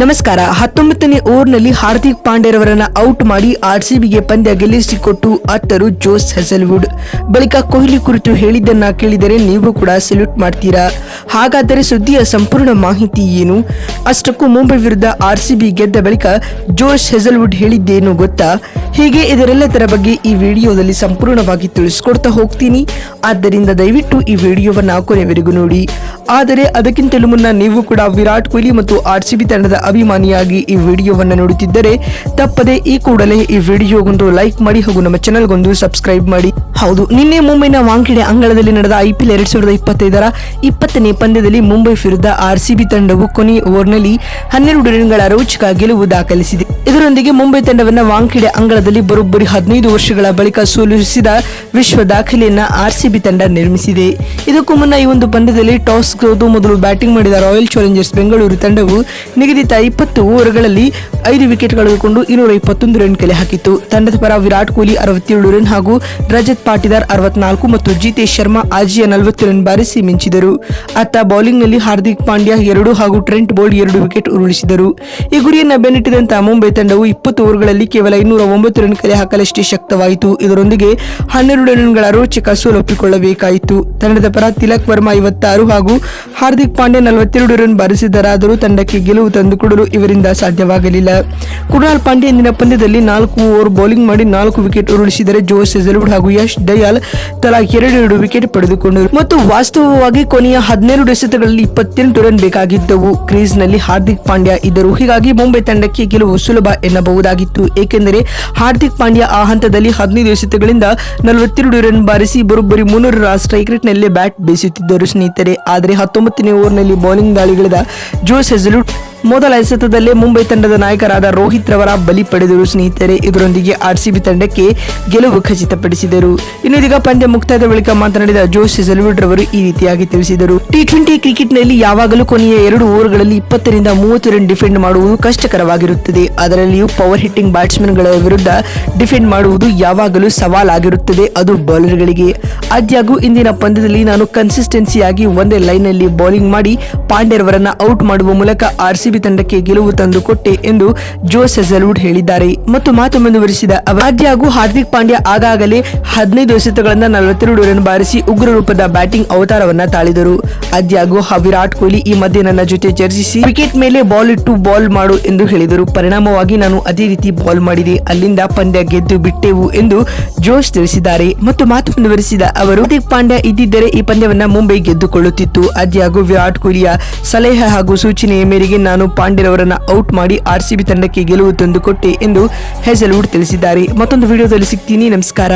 ನಮಸ್ಕಾರ. 19ನೇ ಓವರ್ನಲ್ಲಿ ಹಾರ್ದಿಕ್ ಪಾಂಡ್ಯರವರನ್ನ ಔಟ್ ಮಾಡಿ ಆರ್ಸಿಬಿಗೆ ಪಂದ್ಯ ಗೆಲ್ಲಿಸಿಕೊಟ್ಟು ಅತ್ತರು ಜೋಸ್ ಹೆಸಲ್ವುಡ್. ಬಳಿಕ ಕೊಹ್ಲಿ ಕುರಿತು ಹೇಳಿದ್ದನ್ನ ಕೇಳಿದರೆ ನೀವು ಕೂಡ ಸಲ್ಯೂಟ್ ಮಾಡ್ತೀರಾ. ಹಾಗಾದರೆ ಸುದ್ದಿಯ ಸಂಪೂರ್ಣ ಮಾಹಿತಿ ಏನು? ಅಷ್ಟಕ್ಕೂ ಮುಂಬೈ ವಿರುದ್ಧ ಆರ್ಸಿಬಿ ಗೆದ್ದ ಬಳಿಕ ಜೋಸ್ ಹೆಸಲ್ವುಡ್ ಹೇಳಿದ್ದೇನು ಗೊತ್ತಾ? ಹೀಗೆ ಇದರೆಲ್ಲದರ ಬಗ್ಗೆ ಈ ವಿಡಿಯೋದಲ್ಲಿ ಸಂಪೂರ್ಣವಾಗಿ ತಿಳಿಸ್ಕೊಡ್ತಾ ಹೋಗ್ತೀನಿ. ಆದ್ದರಿಂದ ದಯವಿಟ್ಟು ಈ ವಿಡಿಯೋವನ್ನ ಕೊನೆವರೆಗೂ ನೋಡಿ. ಆದರೆ ಅದಕ್ಕಿಂತಲೂ ಮುನ್ನ ನೀವು ಕೂಡ ವಿರಾಟ್ ಕೊಹ್ಲಿ ಮತ್ತು ಆರ್ಸಿಬಿ ತಂಡದ ಅಭಿಮಾನಿಯಾಗಿ ಈ ವಿಡಿಯೋವನ್ನು ನೋಡುತ್ತಿದ್ದರೆ ತಪ್ಪದೆ ಈ ಕೂಡಲೇ ಈ ವಿಡಿಯೋಗೊಂದು ಲೈಕ್ ಮಾಡಿ ಹಾಗೂ ನಮ್ಮ ಚಾನೆಲ್ಗೊಂದು ಸಬ್ಸ್ಕ್ರೈಬ್ ಮಾಡಿ. ಹೌದು, ನಿನ್ನೆ ಮುಂಬೈನ ವಾಂಖೆಡೆ ಅಂಗಳದಲ್ಲಿ ನಡೆದ IPL 2025ರ 20ನೇ ಪಂದ್ಯದಲ್ಲಿ ಮುಂಬೈ ವಿರುದ್ಧ ಆರ್ಸಿಬಿ ತಂಡವು ಕೊನೆಯ ಓವರ್ನಲ್ಲಿ 12 ರನ್ಗಳ ರೋಚಕ ಗೆಲುವು ದಾಖಲಿಸಿದೆ. ಇದರೊಂದಿಗೆ ಮುಂಬೈ ತಂಡವನ್ನ ವಾಂಖೆಡೆ ಅಂಗಳದಲ್ಲಿ ಬರೋಬ್ಬರಿ 15 ವರ್ಷಗಳ ಬಳಿಕ ಸೋಲಿಸಿದ ವಿಶ್ವ ದಾಖಲೆಯನ್ನ ಆರ್ಸಿಬಿ ತಂಡ ನಿರ್ಮಿಸಿದೆ. ಇದಕ್ಕೂ ಮುನ್ನ ಈ ಒಂದು ಪಂದ್ಯದಲ್ಲಿ ಟಾಸ್ ಗೆದ್ದು ಮೊದಲು ಬ್ಯಾಟಿಂಗ್ ಮಾಡಿದ ರಾಯಲ್ ಚಾಲೆಂಜರ್ಸ್ ಬೆಂಗಳೂರು ತಂಡವು ನಿಗದಿತ 20 ಓವರ್ಗಳಲ್ಲಿ 5 ವಿಕೆಟ್ ಕಳೆದುಕೊಂಡು 221 ರನ್ ಕಲೆ ಹಾಕಿತ್ತು. ತಂಡದ ಪರ ವಿರಾಟ್ ಕೊಹ್ಲಿ 67 ರನ್ ಹಾಗೂ ರಜತ್ ಪಾಟಿದಾರ್ 64 ಮತ್ತು ಜಿತೇಶ್ ಶರ್ಮಾ ಆಜಿಯಾ 40 ರನ್ ಬಾರಿಸಿ ಮಿಂಚಿದರು. ಅತ್ತ ಬೌಲಿಂಗ್ನಲ್ಲಿ ಹಾರ್ದಿಕ್ ಪಾಂಡ್ಯ 2 ಹಾಗೂ ಟ್ರೆಂಟ್ ಬೋಲ್ಟ್ 2 ವಿಕೆಟ್ ಉರುಳಿಸಿದರು. ಈ ಗುರಿಯನ್ನ ಬೆನ್ನಟ್ಟಿದಂತಹ ಮುಂಬೈ ತಂಡವು 20 ಓವರ್ಗಳಲ್ಲಿ ಕೇವಲ 209 ರನ್ ಕಲೆ ಹಾಕಲಷ್ಟೇ ಶಕ್ತವಾಯಿತು. ಇದರೊಂದಿಗೆ 12 ರನ್ಗಳ ರೋಚಕ ಸೋಲೊಪ್ಪಿಕೊಳ್ಳಬೇಕಾಯಿತು. ತಂಡದ ಪರ ತಿಲಕ್ ವರ್ಮಾ 56 ಹಾಗೂ ಹಾರ್ದಿಕ್ ಪಾಂಡ್ಯ 42 ರನ್ ಬಾರಿಸಿದರಾದರೂ ತಂಡಕ್ಕೆ ಗೆಲುವು ತಂದುಕೊಡಲು ಇವರಿಂದ ಸಾಧ್ಯವಾಗಲಿಲ್ಲ. ಕೃಣಾಲ್ ಪಾಂಡ್ಯ ಇಂದಿನ ಪಂದ್ಯದಲ್ಲಿ 4 ಓವರ್ ಬೌಲಿಂಗ್ ಮಾಡಿ 4 ವಿಕೆಟ್ ಉರುಳಿಸಿದರೆ ಜೋಸ್ ಹೆಸಲ್ವುಡ್ ಹಾಗೂ ಯಶ್ ದಯಾಲ್ ತಲಾ 2 ವಿಕೆಟ್ ಪಡೆದುಕೊಂಡರು. ಮತ್ತು ವಾಸ್ತವವಾಗಿ ಕೊನೆಯ 12 ಎಸೆತಗಳಲ್ಲಿ 28 ರನ್ ಬೇಕಾಗಿದ್ದವು. ಕ್ರೀಸ್ ನಲ್ಲಿ ಹಾರ್ದಿಕ್ ಪಾಂಡ್ಯ ಇದ್ದರು. ಹೀಗಾಗಿ ಮುಂಬೈ ತಂಡಕ್ಕೆ ಗೆಲುವು ಸುಲಭ ಎನ್ನಬಹುದಾಗಿತ್ತು. ಏಕೆಂದರೆ ಹಾರ್ದಿಕ್ ಪಾಂಡ್ಯ ಆ ಹಂತದಲ್ಲಿ 15 ಎಸೆತಗಳಿಂದ 42 ರನ್ ಬಾರಿಸಿ ಬರೋಬ್ಬರಿ 300ರ ಸ್ಟ್ರೈಕ್ ರೇಟ್ ನಲ್ಲಿ ಬ್ಯಾಟ್ ಬೀಸುತ್ತಿದ್ದರು ಸ್ನೇಹಿತರೆ. ಆದರೆ 19ನೇ ಓವರ್ನಲ್ಲಿ ಬೌಲಿಂಗ್ ದಾಳಿಗಳಿದ ಜೋಸ್ ಹೆಸಲ್ವುಡ್ ಮೊದಲ ಎಸೆತದಲ್ಲೇ ಮುಂಬೈ ತಂಡದ ನಾಯಕರಾದ ರೋಹಿತ್ ರವರ ಬಲಿ ಪಡೆದರು ಸ್ನೇಹಿತರೆ. ಇದರೊಂದಿಗೆ ಆರ್ಸಿಬಿ ತಂಡಕ್ಕೆ ಗೆಲುವು ಖಚಿತಪಡಿಸಿದರು. ಇನ್ನು ಇದೀಗ ಪಂದ್ಯ ಮುಕ್ತಾಯದ ಬಳಿಕ ಮಾತನಾಡಿದ ಜೋಸ್ ಹೆಸಲ್ವುಡ್ ರವರು ಈ ರೀತಿಯಾಗಿ ತಿಳಿಸಿದರು. T20 ಕ್ರಿಕೆಟ್ ನಲ್ಲಿ ಯಾವಾಗಲೂ ಕೊನೆಯ 2 ಓವರ್ಗಳಲ್ಲಿ 20 ರಿಂದ 30 ರನ್ ಡಿಫೆಂಡ್ ಮಾಡುವುದು ಕಷ್ಟಕರವಾಗಿರುತ್ತದೆ. ಅದರಲ್ಲಿಯೂ ಪವರ್ ಹಿಟ್ಟಿಂಗ್ ಬ್ಯಾಟ್ಸ್ಮನ್ ಗಳ ವಿರುದ್ಧ ಡಿಫೆಂಡ್ ಮಾಡುವುದು ಯಾವಾಗಲೂ ಸವಾಲಾಗಿರುತ್ತದೆ, ಅದು ಬೌಲರ್ಗಳಿಗೆ. ಆದ್ಯಾಗೂ ಇಂದಿನ ಪಂದ್ಯದಲ್ಲಿ ನಾನು ಕನ್ಸಿಸ್ಟೆನ್ಸಿಯಾಗಿ ಒಂದೇ ಲೈನ್ ನಲ್ಲಿ ಬೌಲಿಂಗ್ ಮಾಡಿ ಪಾಂಡ್ಯರವರನ್ನ ಔಟ್ ಮಾಡುವ ಮೂಲಕ ಆರ್ಸಿಬಿ ತಂಡಕ್ಕೆ ಗೆಲುವು ತಂದುಕೊಟ್ಟೆ ಎಂದು ಜೋಸ್ ಹೆಸಲ್ವುಡ್ ಹೇಳಿದ್ದಾರೆ. ಮತ್ತು ಮಾತು ಮುಂದುವರಿಸಿದ ಅವರು, ಆದ್ಯಾಗೂ ಹಾರ್ದಿಕ್ ಪಾಂಡ್ಯ ಆಗಾಗಲೇ 15 ಎಸೆತಗಳಿಂದ 42 ರನ್ ಬಾರಿಸಿ ಉಗ್ರ ರೂಪದ ಬ್ಯಾಟಿಂಗ್ ಅವತಾರವನ್ನ ತಾಳಿದರು. ಆದ್ಯಾಗೂ ವಿರಾಟ್ ಕೊಹ್ಲಿ ಈ ಮಧ್ಯೆ ನನ್ನ ಜೊತೆ ಚರ್ಚಿಸಿ ವಿಕೆಟ್ ಮೇಲೆ ಬಾಲ್ ಇಟ್ಟು ಬಾಲ್ ಮಾಡು ಎಂದು ಹೇಳಿದರು. ಪರಿಣಾಮವಾಗಿ ನಾನು ಅದೇ ರೀತಿ ಬಾಲ್ ಮಾಡಿದೆ, ಅಲ್ಲಿಂದ ಪಂದ್ಯ ಗೆದ್ದು ಬಿಟ್ಟೆವು ಎಂದು ಜೋಸ್ ತಿಳಿಸಿದ್ದಾರೆ. ಮತ್ತು ಮಾತು ಮುಂದುವರಿಸಿದ ಅವರು, ಹಾರ್ದಿಕ್ ಪಾಂಡ್ಯ ಇದ್ದಿದ್ದರೆ ಈ ಪಂದ್ಯವನ್ನ ಮುಂಬೈ ಗೆದ್ದುಕೊಳ್ಳುತ್ತಿತ್ತು. ಆದ್ಯಾಗೂ ವಿರಾಟ್ ಕೊಹ್ಲಿಯ ಸಲಹೆ ಹಾಗೂ ಸೂಚನೆಯ ಮೇರೆಗೆ ನಾನು ಪಾಂಡ್ಯರವರನ್ನ ಔಟ್ ಮಾಡಿ ಆರ್ಸಿಬಿ ತಂಡಕ್ಕೆ ಗೆಲುವು ತಂದುಕೊಟ್ಟೆ ಎಂದು ಹೆಸಲ್ವುಡ್ ತಿಳಿಸಿದ್ದಾರೆ. ಮತ್ತೊಂದು ವಿಡಿಯೋದಲ್ಲಿ ಸಿಗ್ತೀನಿ. ನಮಸ್ಕಾರ.